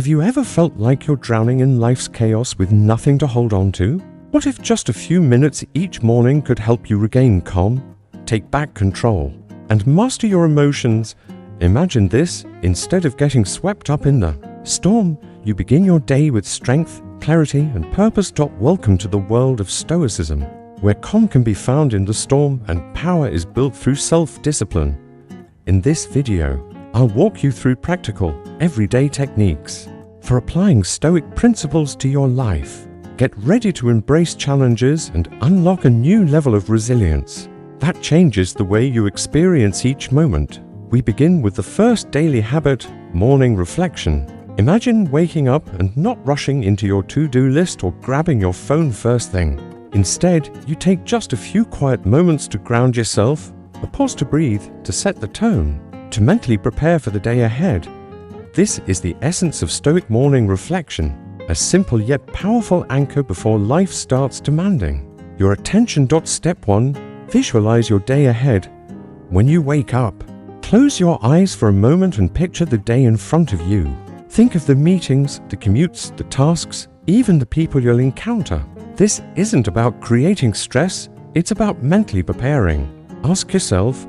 Have you ever felt like you're drowning in life's chaos with nothing to hold on to? What if just a few minutes each morning could help you regain calm, take back control, and master your emotions? Imagine this: instead of getting swept up in the storm, you begin your day with strength, clarity, and purpose. Welcome to the world of Stoicism, where calm can be found in the storm and power is built through self-discipline. In this video, I'll walk you through practical, everyday techniques for applying Stoic principles to your life. Get ready to embrace challenges and unlock a new level of resilience that changes the way you experience each moment. We begin with the first daily habit, morning reflection. Imagine waking up and not rushing into your to-do list or grabbing your phone first thing. Instead, you take just a few quiet moments to ground yourself, a pause to breathe, to set the tone, to mentally prepare for the day ahead. This is the essence of Stoic morning reflection, a simple yet powerful anchor before life starts demanding your attention. Step 1. Visualize your day ahead. When you wake up, close your eyes for a moment and picture the day in front of you. Think of the meetings, the commutes, the tasks, even the people you'll encounter. This isn't about creating stress, it's about mentally preparing. Ask yourself,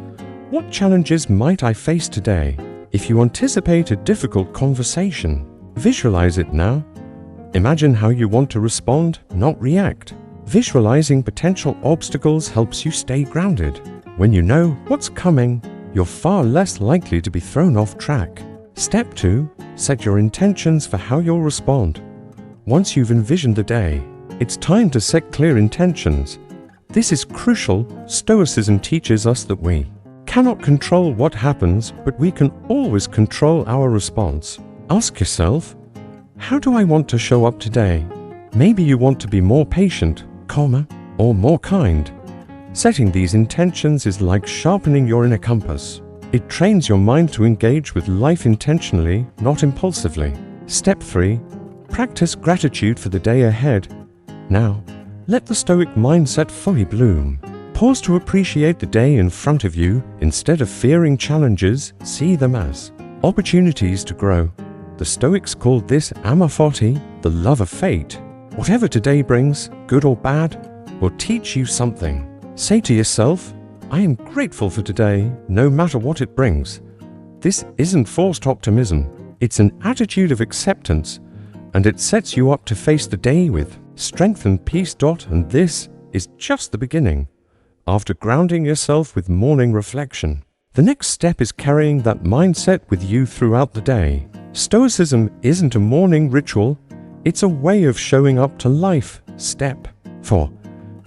what challenges might I face today? If you anticipate a difficult conversation, visualize it now. Imagine how you want to respond, not react. Visualizing potential obstacles helps you stay grounded. When you know what's coming, you're far less likely to be thrown off track. Step 2. Set your intentions for how you'll respond. Once you've envisioned the day, it's time to set clear intentions. This is crucial. Stoicism teaches us that we cannot control what happens, but we can always control our response. Ask yourself, how do I want to show up today? Maybe you want to be more patient, calmer, or more kind. Setting these intentions is like sharpening your inner compass. It trains your mind to engage with life intentionally, not impulsively. Step 3. Practice gratitude for the day ahead. Now, let the Stoic mindset fully bloom. Pause to appreciate the day in front of you. Instead of fearing challenges, see them as opportunities to grow. The Stoics called this amor fati, the love of fate. Whatever today brings, good or bad, will teach you something. Say to yourself, I am grateful for today, no matter what it brings. This isn't forced optimism. It's an attitude of acceptance, and it sets you up to face the day with strength and peace. And this is just the beginning. After grounding yourself with morning reflection, the next step is carrying that mindset with you throughout the day. Stoicism isn't a morning ritual, it's a way of showing up to life. Step 4.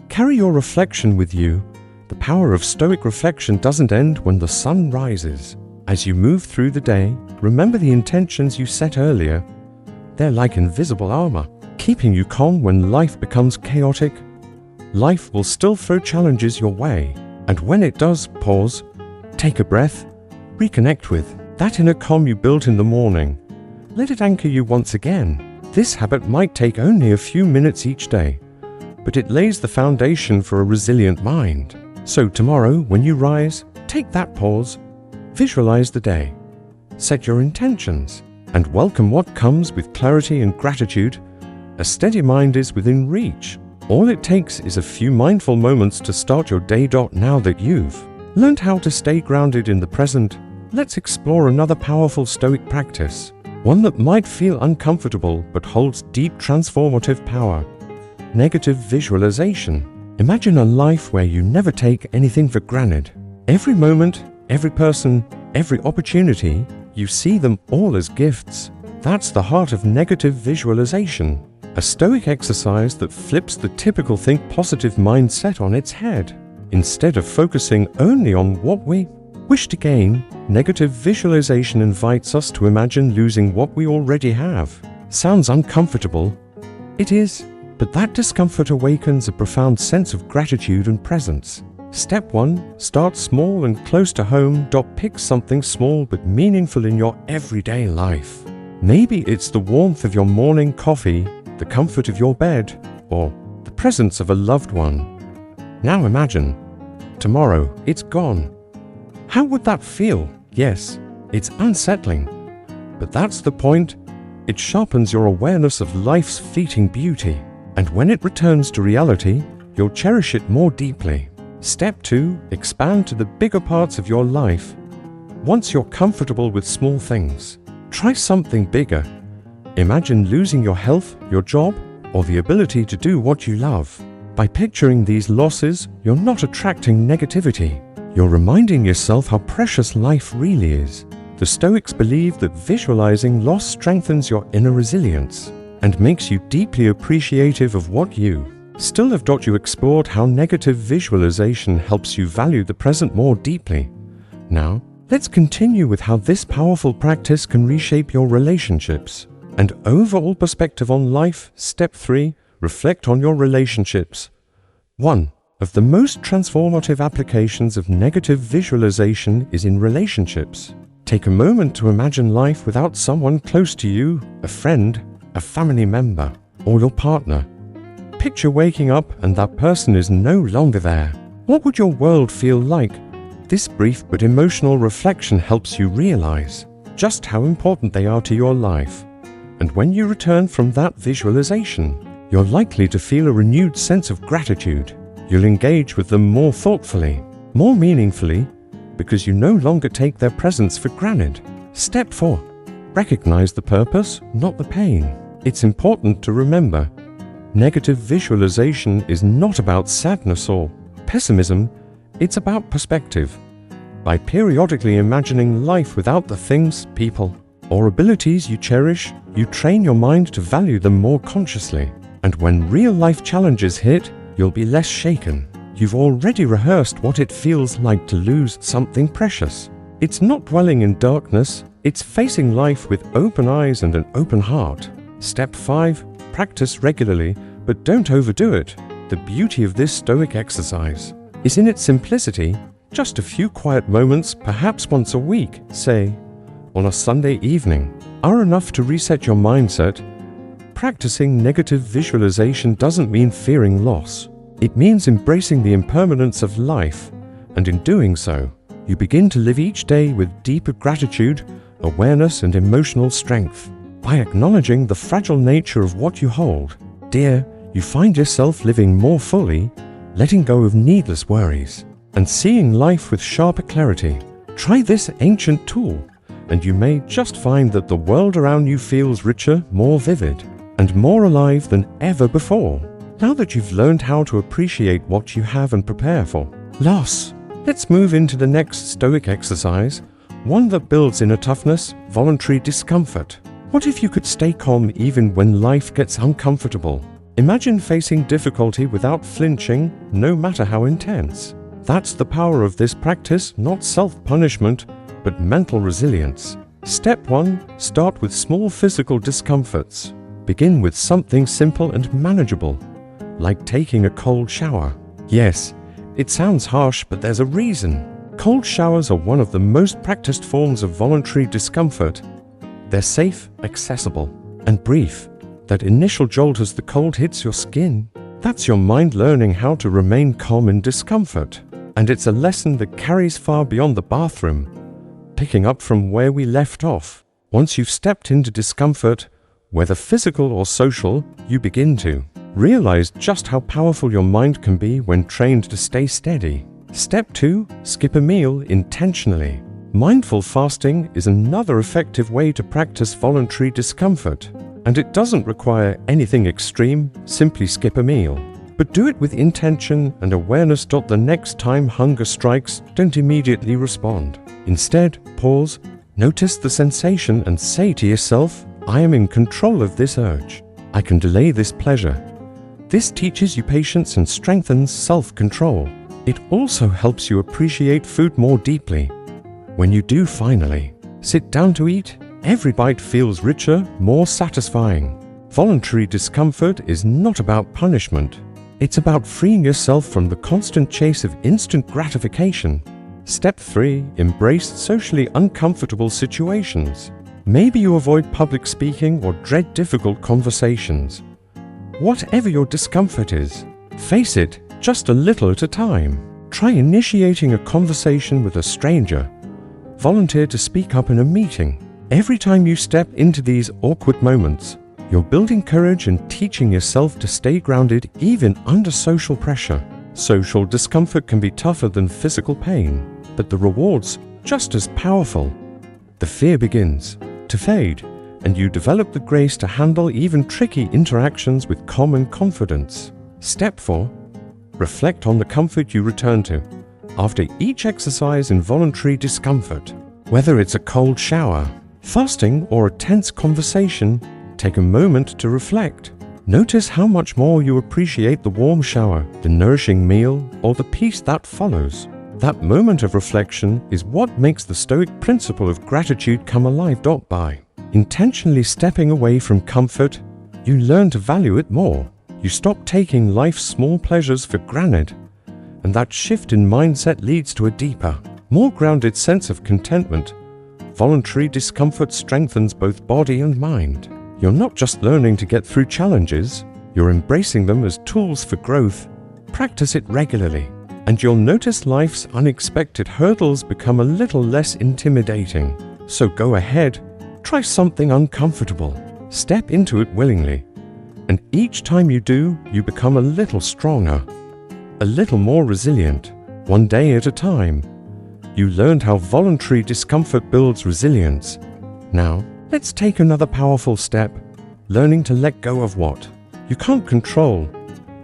Carry your reflection with you. The power of Stoic reflection doesn't end when the sun rises. As you move through the day, remember the intentions you set earlier. They're like invisible armor, keeping you calm when life becomes chaotic. Life will still throw challenges your way, and when it does, pause, take a breath, reconnect with that inner calm you built in the morning. Let it anchor you once again. This habit might take only a few minutes each day, but it lays the foundation for a resilient mind. So tomorrow, when you rise, take that pause, visualize the day, set your intentions, and welcome what comes with clarity and gratitude. A steady mind is within reach. All it takes is a few mindful moments to start your day. Now that you've learned how to stay grounded in the present, let's explore another powerful Stoic practice, one that might feel uncomfortable but holds deep transformative power. Negative visualization. Imagine a life where you never take anything for granted. Every moment, every person, every opportunity, you see them all as gifts. That's the heart of negative visualization. A Stoic exercise that flips the typical think positive mindset on its head. Instead of focusing only on what we wish to gain, negative visualization invites us to imagine losing what we already have. Sounds uncomfortable? It is, but that discomfort awakens a profound sense of gratitude and presence. Step 1. Start small and close to home. Pick something small but meaningful in your everyday life. Maybe it's the warmth of your morning coffee, the comfort of your bed, or the presence of a loved one. Now imagine, tomorrow it's gone. How would that feel? Yes, it's unsettling. But that's the point. It sharpens your awareness of life's fleeting beauty, and when it returns to reality, you'll cherish it more deeply. Step 2. Expand to the bigger parts of your life. Once you're comfortable with small things, try something bigger. Imagine losing your health, your job, or the ability to do what you love. By picturing these losses, you're not attracting negativity. You're reminding yourself how precious life really is. The Stoics believe that visualizing loss strengthens your inner resilience and makes you deeply appreciative of what you still have. You explored how negative visualization helps you value the present more deeply. Now, let's continue with how this powerful practice can reshape your relationships and overall perspective on life. Step 3. Reflect on your relationships. One of the most transformative applications of negative visualization is in relationships. Take a moment to imagine life without someone close to you, a friend, a family member, or your partner. Picture waking up and that person is no longer there. What would your world feel like? This brief but emotional reflection helps you realize just how important they are to your life. And when you return from that visualization, you're likely to feel a renewed sense of gratitude. You'll engage with them more thoughtfully, more meaningfully, because you no longer take their presence for granted. Step 4. Recognize the purpose, not the pain. It's important to remember, negative visualization is not about sadness or pessimism, it's about perspective. By periodically imagining life without the things, people, or abilities you cherish, you train your mind to value them more consciously. And when real-life challenges hit, you'll be less shaken. You've already rehearsed what it feels like to lose something precious. It's not dwelling in darkness, it's facing life with open eyes and an open heart. Step 5. Practice regularly, but don't overdo it. The beauty of this Stoic exercise is in its simplicity. Just a few quiet moments, perhaps once a week, say, on a Sunday evening, are enough to reset your mindset. Practicing negative visualization doesn't mean fearing loss. It means embracing the impermanence of life, and in doing so, you begin to live each day with deeper gratitude, awareness, and emotional strength. By acknowledging the fragile nature of what you hold dear, you find yourself living more fully, letting go of needless worries, and seeing life with sharper clarity. Try this ancient tool, and you may just find that the world around you feels richer, more vivid, and more alive than ever before. Now that you've learned how to appreciate what you have and prepare for loss, let's move into the next Stoic exercise, one that builds inner toughness, voluntary discomfort. What if you could stay calm even when life gets uncomfortable? Imagine facing difficulty without flinching, no matter how intense. That's the power of this practice, not self-punishment, but mental resilience. Step 1. Start with small physical discomforts. Begin with something simple and manageable, like taking a cold shower. Yes, it sounds harsh, but there's a reason. Cold showers are one of the most practiced forms of voluntary discomfort. They're safe, accessible, and brief. That initial jolt as the cold hits your skin, that's your mind learning how to remain calm in discomfort. And it's a lesson that carries far beyond the bathroom. Picking up from where we left off, once you've stepped into discomfort, whether physical or social, you begin to realize just how powerful your mind can be when trained to stay steady. Step 2. Skip a meal intentionally. Mindful fasting is another effective way to practice voluntary discomfort, and it doesn't require anything extreme. Simply skip a meal, but do it with intention and awareness. The next time hunger strikes, don't immediately respond. Instead, pause, notice the sensation, and say to yourself, I am in control of this urge. I can delay this pleasure. This teaches you patience and strengthens self-control. It also helps you appreciate food more deeply. When you do finally sit down to eat, every bite feels richer, more satisfying. Voluntary discomfort is not about punishment. It's about freeing yourself from the constant chase of instant gratification. Step 3. Embrace socially uncomfortable situations. Maybe you avoid public speaking or dread difficult conversations. Whatever your discomfort is, face it just a little at a time. Try initiating a conversation with a stranger. Volunteer to speak up in a meeting, Every time you step into these awkward moments, you're building courage and teaching yourself to stay grounded even under social pressure. Social discomfort can be tougher than physical pain, but the rewards just as powerful. The fear begins to fade, and you develop the grace to handle even tricky interactions with calm and confidence. Step 4. Reflect on the comfort you return to. After each exercise in voluntary discomfort, whether it's a cold shower, fasting, or a tense conversation, take a moment to reflect. Notice how much more you appreciate the warm shower, the nourishing meal, or the peace that follows. That moment of reflection is what makes the Stoic principle of gratitude come alive. By intentionally stepping away from comfort, you learn to value it more. You stop taking life's small pleasures for granted, and that shift in mindset leads to a deeper, more grounded sense of contentment. Voluntary discomfort strengthens both body and mind. You're not just learning to get through challenges, you're embracing them as tools for growth. Practice it regularly, and you'll notice life's unexpected hurdles become a little less intimidating. So go ahead, try something uncomfortable, step into it willingly, and each time you do, you become a little stronger, a little more resilient, one day at a time. You learned how voluntary discomfort builds resilience. Now, let's take another powerful step, learning to let go of what you can't control.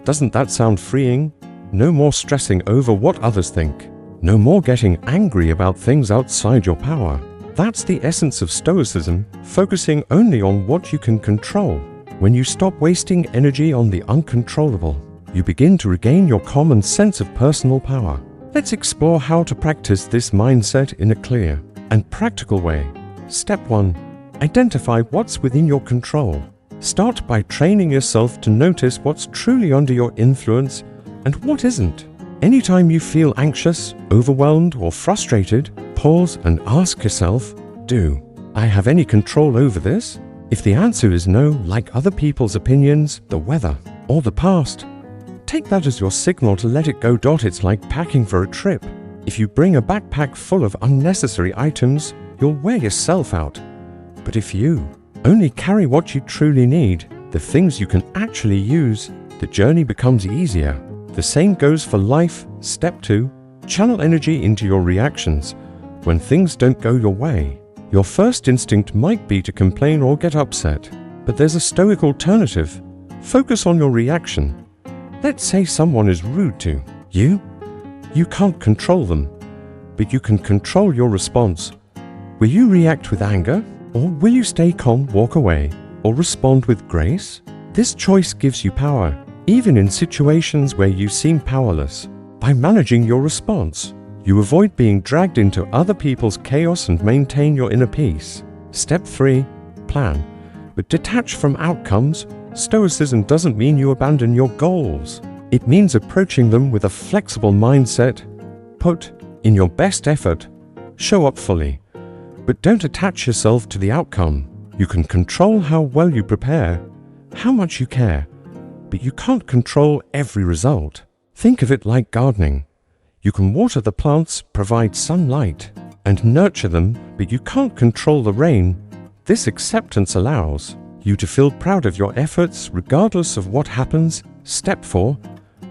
Doesn't that sound freeing? No more stressing over what others think. No more getting angry about things outside your power. That's the essence of Stoicism, focusing only on what you can control. When you stop wasting energy on the uncontrollable, you begin to regain your common sense of personal power. Let's explore how to practice this mindset in a clear and practical way. Step 1. Identify what's within your control. Start by training yourself to notice what's truly under your influence and what isn't. Anytime you feel anxious, overwhelmed, or frustrated, pause and ask yourself, do I have any control over this? If the answer is no, like other people's opinions, the weather, or the past, take that as your signal to let it go. It's like packing for a trip. If you bring a backpack full of unnecessary items, you'll wear yourself out. But if you only carry what you truly need, the things you can actually use, the journey becomes easier. The same goes for life. Step 2. Channel energy into your reactions. When things don't go your way, your first instinct might be to complain or get upset. But there's a Stoic alternative. Focus on your reaction. Let's say someone is rude to you. You can't control them, but you can control your response. Will you react with anger? Or will you stay calm, walk away, or respond with grace? This choice gives you power, even in situations where you seem powerless. By managing your response, you avoid being dragged into other people's chaos and maintain your inner peace. Step 3. Plan, but detach from outcomes. Stoicism doesn't mean you abandon your goals. It means approaching them with a flexible mindset. Put in your best effort, show up fully, but don't attach yourself to the outcome. You can control how well you prepare, how much you care, but you can't control every result. Think of it like gardening. You can water the plants, provide sunlight, and nurture them, but you can't control the rain. This acceptance allows you to feel proud of your efforts regardless of what happens. Step 4.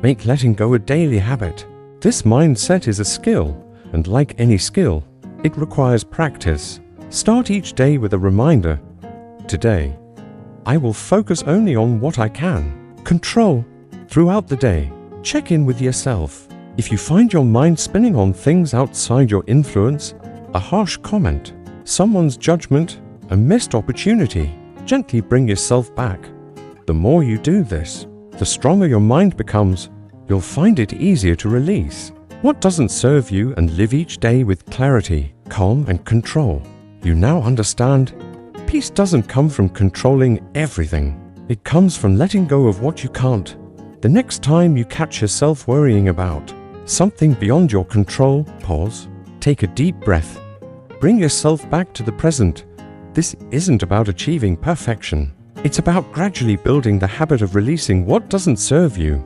Make letting go a daily habit. This mindset is a skill, and like any skill, it requires practice. Start each day with a reminder. Today, I will focus only on what I can control. Throughout the day, check in with yourself. If you find your mind spinning on things outside your influence, a harsh comment, someone's judgment, a missed opportunity, gently bring yourself back. The more you do this, the stronger your mind becomes. You'll find it easier to release what doesn't serve you and live each day with clarity, calm, and control. You now understand, peace doesn't come from controlling everything. It comes from letting go of what you can't. The next time you catch yourself worrying about something beyond your control, pause, take a deep breath, bring yourself back to the present. This isn't about achieving perfection. It's about gradually building the habit of releasing what doesn't serve you.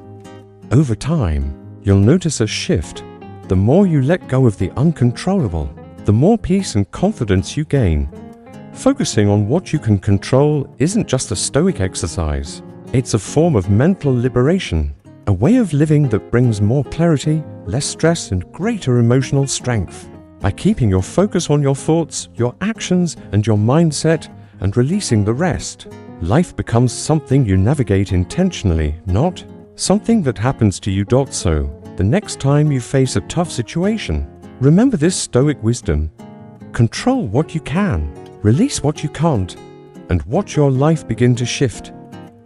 Over time, you'll notice a shift. The more you let go of the uncontrollable, the more peace and confidence you gain. Focusing on what you can control isn't just a Stoic exercise. It's a form of mental liberation, a way of living that brings more clarity, less stress, and greater emotional strength. By keeping your focus on your thoughts, your actions, and your mindset, and releasing the rest, life becomes something you navigate intentionally, not something that happens to you. So, the next time you face a tough situation, remember this Stoic wisdom. Control what you can, release what you can't, and watch your life begin to shift.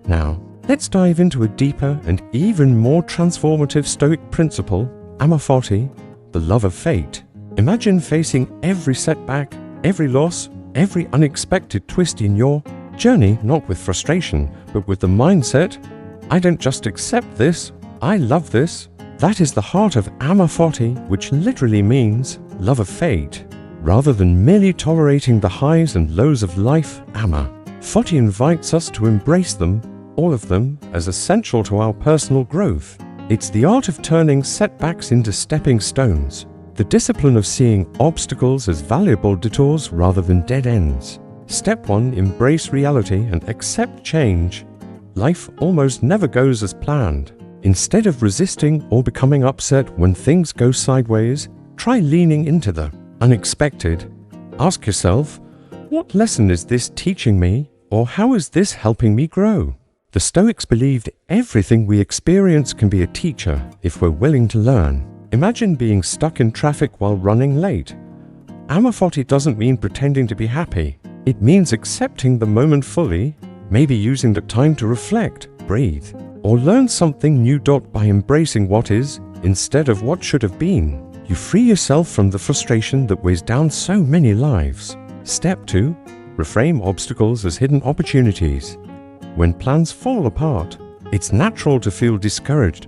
Now, let's dive into a deeper and even more transformative Stoic principle, amor fati, the love of fate. Imagine facing every setback, every loss, every unexpected twist in your journey, not with frustration, but with the mindset, I don't just accept this, I love this. That is the heart of amor fati, which literally means love of fate. Rather than merely tolerating the highs and lows of life, amor fati invites us to embrace them, all of them, as essential to our personal growth. It's the art of turning setbacks into stepping stones, the discipline of seeing obstacles as valuable detours rather than dead ends. Step 1. Embrace reality and accept change. Life almost never goes as planned. Instead of resisting or becoming upset when things go sideways, try leaning into the unexpected. Ask yourself, what lesson is this teaching me, or how is this helping me grow? The Stoics believed everything we experience can be a teacher if we're willing to learn. Imagine being stuck in traffic while running late. Amor fati doesn't mean pretending to be happy. It means accepting the moment fully, maybe using the time to reflect, breathe, or learn something new. By embracing what is, instead of what should have been, you free yourself from the frustration that weighs down so many lives. Step 2. Reframe obstacles as hidden opportunities. When plans fall apart, it's natural to feel discouraged,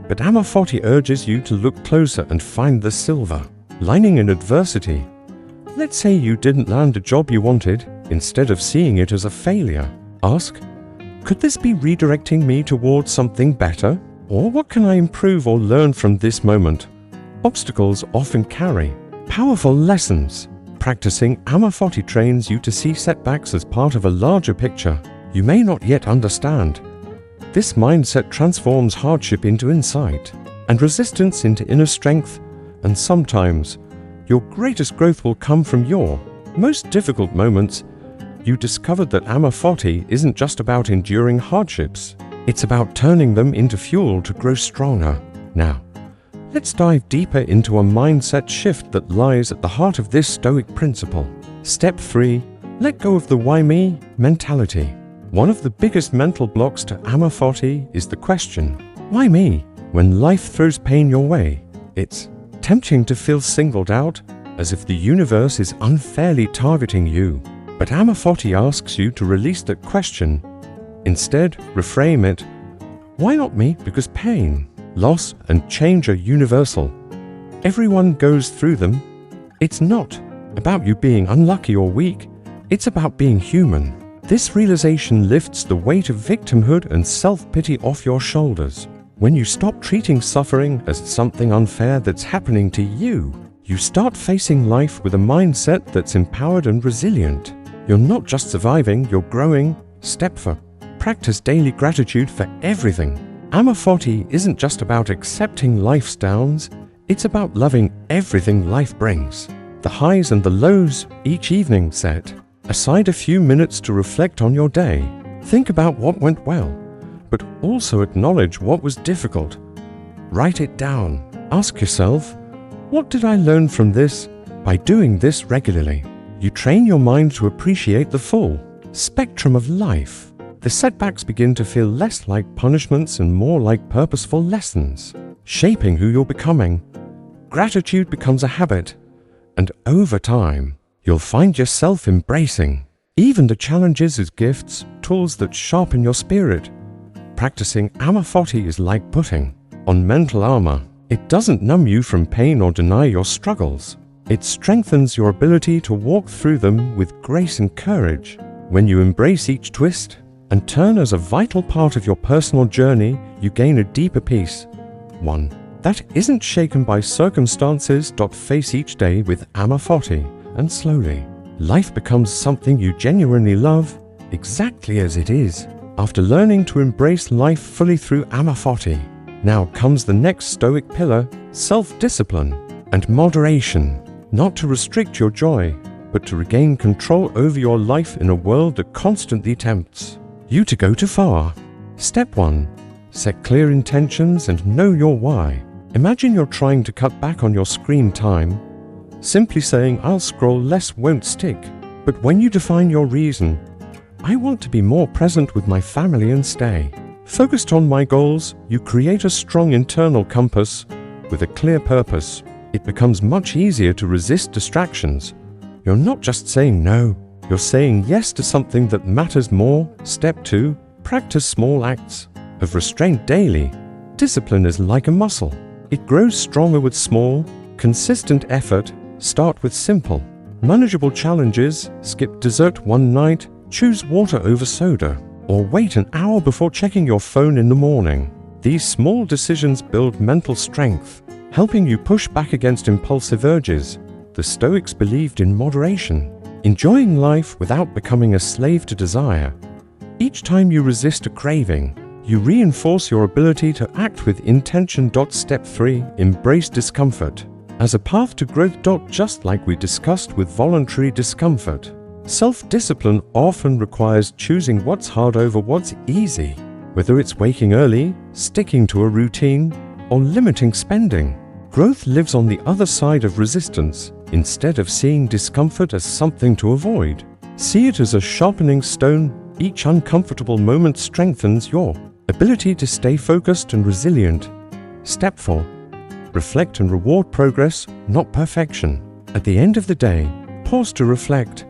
but amor fati urges you to look closer and find the silver lining in adversity. Let's say you didn't land a job you wanted. Instead of seeing it as a failure, ask, could this be redirecting me towards something better? Or what can I improve or learn from this moment? Obstacles often carry powerful lessons. Practicing amor fati trains you to see setbacks as part of a larger picture you may not yet understand. This mindset transforms hardship into insight, and resistance into inner strength, and sometimes your greatest growth will come from your most difficult moments. You discovered that amor fati isn't just about enduring hardships, it's about turning them into fuel to grow stronger. Now, let's dive deeper into a mindset shift that lies at the heart of this Stoic principle. Step 3. Let go of the why me mentality. One of the biggest mental blocks to amor fati is the question, why me? When life throws pain your way, it's tempting to feel singled out, as if the universe is unfairly targeting you. But amor fati asks you to release that question. Instead, reframe it. Why not me? Because pain, loss, and change are universal. Everyone goes through them. It's not about you being unlucky or weak. It's about being human. This realization lifts the weight of victimhood and self-pity off your shoulders. When you stop treating suffering as something unfair that's happening to you, you start facing life with a mindset that's empowered and resilient. You're not just surviving, you're growing. Step 4. Practice daily gratitude for everything. Amor fati isn't just about accepting life's downs, it's about loving everything life brings. The highs and the lows. Each evening, set aside a few minutes to reflect on your day. Think about what went well, but also acknowledge what was difficult. Write it down. Ask yourself, what did I learn from this? By doing this regularly, you train your mind to appreciate the full spectrum of life. The setbacks begin to feel less like punishments and more like purposeful lessons, shaping who you're becoming. Gratitude becomes a habit, and over time, you'll find yourself embracing even the challenges as gifts, tools that sharpen your spirit. Practicing amor fati is like putting on mental armor. It doesn't numb you from pain or deny your struggles. It strengthens your ability to walk through them with grace and courage. When you embrace each twist and turn as a vital part of your personal journey, you gain a deeper peace. One that isn't shaken by circumstances. Face each day with amor fati, and slowly, Life becomes something you genuinely love, exactly as it is. After learning to embrace life fully through amafoti, now comes the next Stoic pillar, self-discipline and moderation. Not to restrict your joy, but to regain control over your life in a world that constantly tempts you to go too far. Step 1. Set clear intentions and know your why. Imagine you're trying to cut back on your screen time. Simply saying, "I'll scroll less" won't stick. But when you define your reason, "I want to be more present with my family and stay focused on my goals," you create a strong internal compass with a clear purpose. It becomes much easier to resist distractions. You're not just saying no, you're saying yes to something that matters more. Step 2. Practice small acts of restraint daily. Discipline is like a muscle. It grows stronger with small, consistent effort. Start with simple, manageable challenges. Skip dessert one night, choose water over soda, or wait an hour before checking your phone in the morning. These small decisions build mental strength, helping you push back against impulsive urges. The Stoics believed in moderation, enjoying life without becoming a slave to desire. Each time you resist a craving, you reinforce your ability to act with intention. Step 3. Embrace discomfort as a path to growth. Just like we discussed with voluntary discomfort, self-discipline often requires choosing what's hard over what's easy. Whether it's waking early, sticking to a routine, or limiting spending, growth lives on the other side of resistance. Instead of seeing discomfort as something to avoid, see it as a sharpening stone. Each uncomfortable moment strengthens your ability to stay focused and resilient. Step 4. Reflect and reward progress, not perfection. At the end of the day, pause to reflect.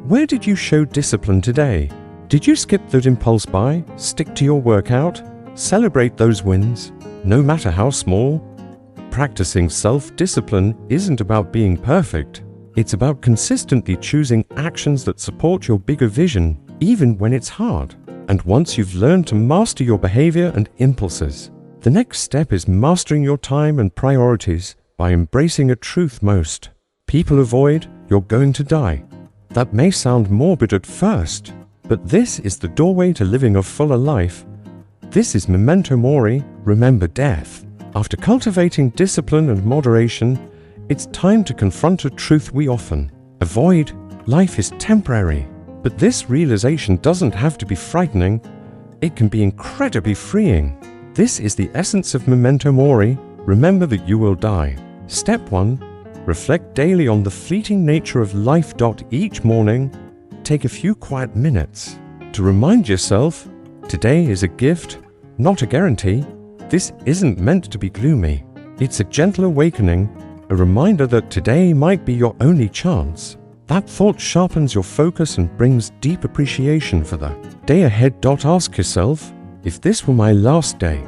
Where did you show discipline today? Did you skip that impulse buy? Stick to your workout? Celebrate those wins, no matter how small. Practicing self-discipline isn't about being perfect. It's about consistently choosing actions that support your bigger vision, even when it's hard. And once you've learned to master your behavior and impulses, the next step is mastering your time and priorities by embracing a truth most people avoid: you're going to die. That may sound morbid at first, but this is the doorway to living a fuller life. This is memento mori, remember death. After cultivating discipline and moderation, it's time to confront a truth we often avoid: life is temporary. But this realization doesn't have to be frightening. It can be incredibly freeing. This is the essence of memento mori, remember that you will die. Step 1. Reflect daily on the fleeting nature of life. Each morning, take a few quiet minutes to remind yourself, today is a gift, not a guarantee. This isn't meant to be gloomy. It's a gentle awakening, a reminder that today might be your only chance. That thought sharpens your focus and brings deep appreciation for the day ahead. Ask yourself, if this were my last day,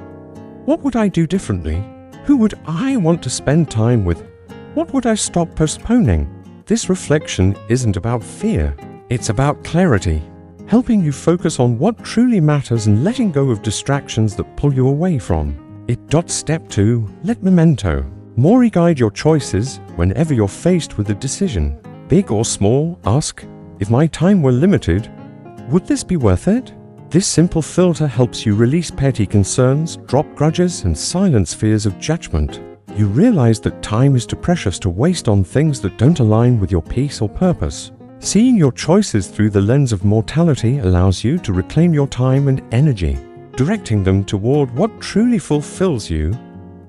what would I do differently? Who would I want to spend time with? What would I stop postponing? This reflection isn't about fear, it's about clarity, helping you focus on what truly matters and letting go of distractions that pull you away from it. Step 2. Let memento mori guide your choices whenever you're faced with a decision. Big or small, ask, if my time were limited, would this be worth it? This simple filter helps you release petty concerns, drop grudges, and silence fears of judgment. You realize that time is too precious to waste on things that don't align with your peace or purpose. Seeing your choices through the lens of mortality allows you to reclaim your time and energy, directing them toward what truly fulfills you.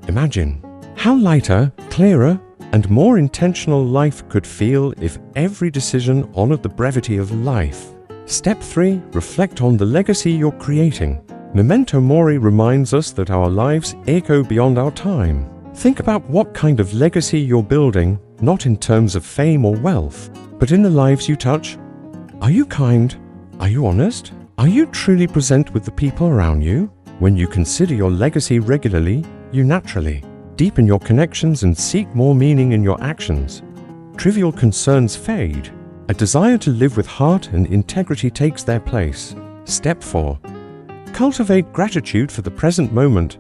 Imagine how lighter, clearer, and more intentional life could feel if every decision honored the brevity of life. Step 3. Reflect on the legacy you're creating. Memento mori reminds us that our lives echo beyond our time. Think about what kind of legacy you're building, not in terms of fame or wealth, but in the lives you touch. Are you kind? Are you honest? Are you truly present with the people around you? When you consider your legacy regularly, you naturally deepen your connections and seek more meaning in your actions. Trivial concerns fade. A desire to live with heart and integrity takes their place. Step 4. Cultivate gratitude for the present moment.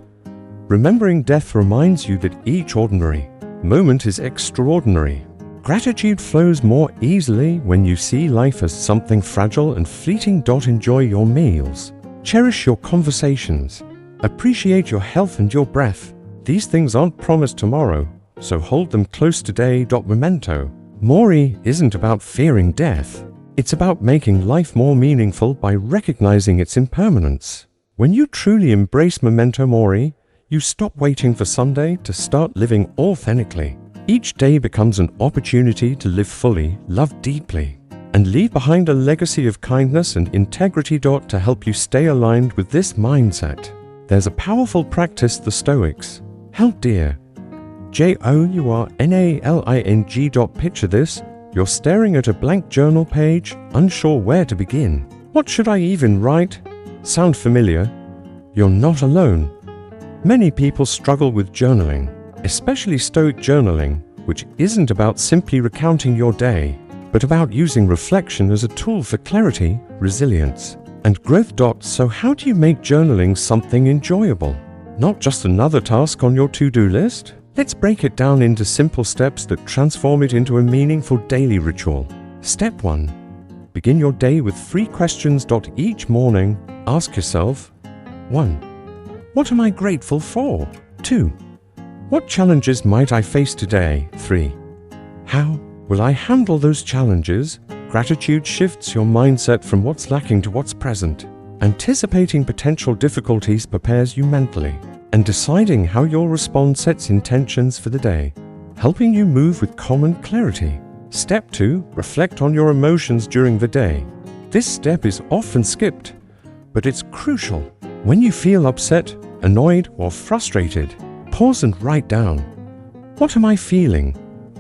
Remembering death reminds you that each ordinary moment is extraordinary. Gratitude flows more easily when you see life as something fragile and fleeting. Enjoy your meals. Cherish your conversations. Appreciate your health and your breath. These things aren't promised tomorrow, so hold them close today. Memento. Mori isn't about fearing death. It's about making life more meaningful by recognizing its impermanence. When you truly embrace memento mori, you stop waiting for Sunday to start living authentically. Each day becomes an opportunity to live fully, love deeply, and leave behind a legacy of kindness and integrity. To help you stay aligned with this mindset, there's a powerful practice the Stoics held dear. Journaling. Picture this. You're staring at a blank journal page, unsure where to begin. What should I even write? Sound familiar? You're not alone. Many people struggle with journaling, especially Stoic journaling, which isn't about simply recounting your day, but about using reflection as a tool for clarity, resilience, and growth. So how do you make journaling something enjoyable? Not just another task on your to-do list? Let's break it down into simple steps that transform it into a meaningful daily ritual. Step 1. Begin your day with 3 questions. Each morning, ask yourself: 1. What am I grateful for? 2. What challenges might I face today? 3. How will I handle those challenges? Gratitude shifts your mindset from what's lacking to what's present. Anticipating potential difficulties prepares you mentally, and deciding how you'll respond sets intentions for the day, helping you move with calm and clarity. Step 2. Reflect on your emotions during the day. This step is often skipped, but it's crucial. When you feel upset, annoyed, or frustrated, pause and write down: what am I feeling?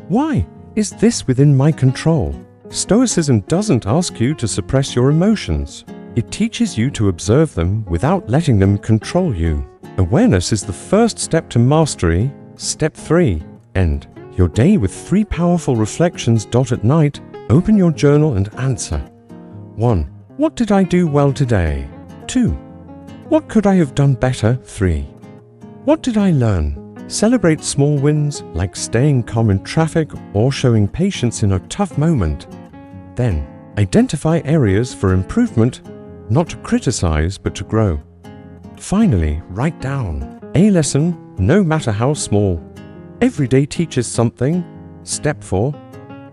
Why is this within my control? Stoicism doesn't ask you to suppress your emotions. It teaches you to observe them without letting them control you. Awareness is the first step to mastery. Step 3. End your day with 3 powerful reflections. At night, open your journal and answer: 1. What did I do well today? 2. What could I have done better? 3. What did I learn? Celebrate small wins, like staying calm in traffic or showing patience in a tough moment. Then, identify areas for improvement, not to criticize but to grow. Finally, write down a lesson, no matter how small. Every day teaches something. Step 4.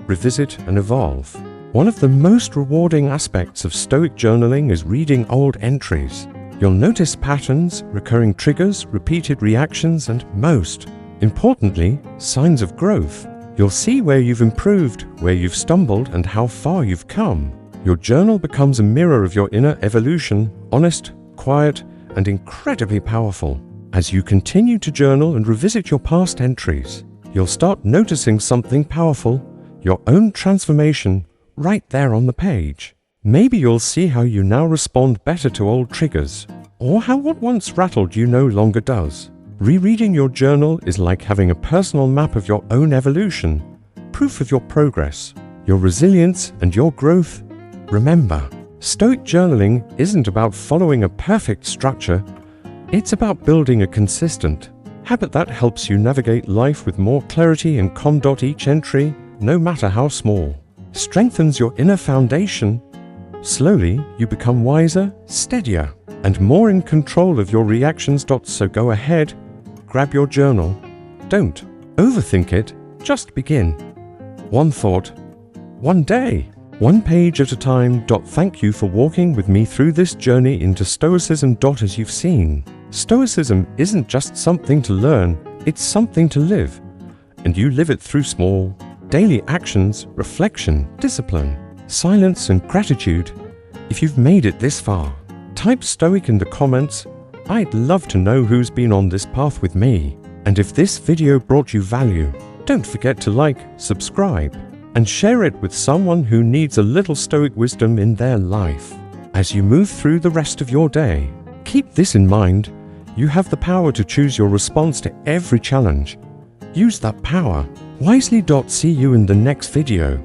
Revisit and evolve. One of the most rewarding aspects of Stoic journaling is reading old entries. You'll notice patterns, recurring triggers, repeated reactions, and most importantly, signs of growth. You'll see where you've improved, where you've stumbled, and how far you've come. Your journal becomes a mirror of your inner evolution, honest, quiet, and incredibly powerful. As you continue to journal and revisit your past entries, you'll start noticing something powerful, your own transformation, right there on the page. Maybe you'll see how you now respond better to old triggers, or how what once rattled you no longer does. Rereading your journal is like having a personal map of your own evolution, proof of your progress, your resilience, and your growth. Remember, Stoic journaling isn't about following a perfect structure. It's about building a consistent habit that helps you navigate life with more clarity and calm. Each entry, no matter how small, strengthens your inner foundation. Slowly, you become wiser, steadier, and more in control of your reactions. So go ahead, grab your journal. Don't overthink it, just begin. One thought, one day, one page at a time. Thank you for walking with me through this journey into Stoicism. As you've seen, Stoicism isn't just something to learn, it's something to live. And you live it through small, daily actions, reflection, discipline, silence, and gratitude. If you've made it this far, type Stoic in the comments. I'd love to know who's been on this path with me. And if this video brought you value, don't forget to like, subscribe, and share it with someone who needs a little Stoic wisdom in their life. As you move through the rest of your day, keep this in mind: you have the power to choose your response to every challenge. Use that power wisely. See you in the next video.